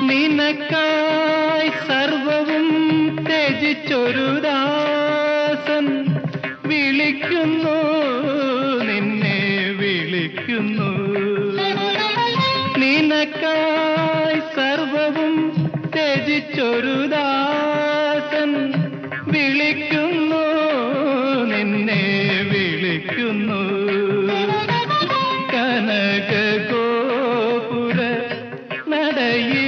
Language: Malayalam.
നിനക്കായി സർവവും ത്യജിച്ചൊരു ദാസൻ വിളിക്കുന്നു, നിന്നെ വിളിക്കുന്നു. നിനക്കായി സർവവും ത്യജിച്ചൊരു ദാസൻ വിളിക്കുന്നു, നിന്നെ വിളിക്കുന്നു. കനകഗോപുര നടയിൽ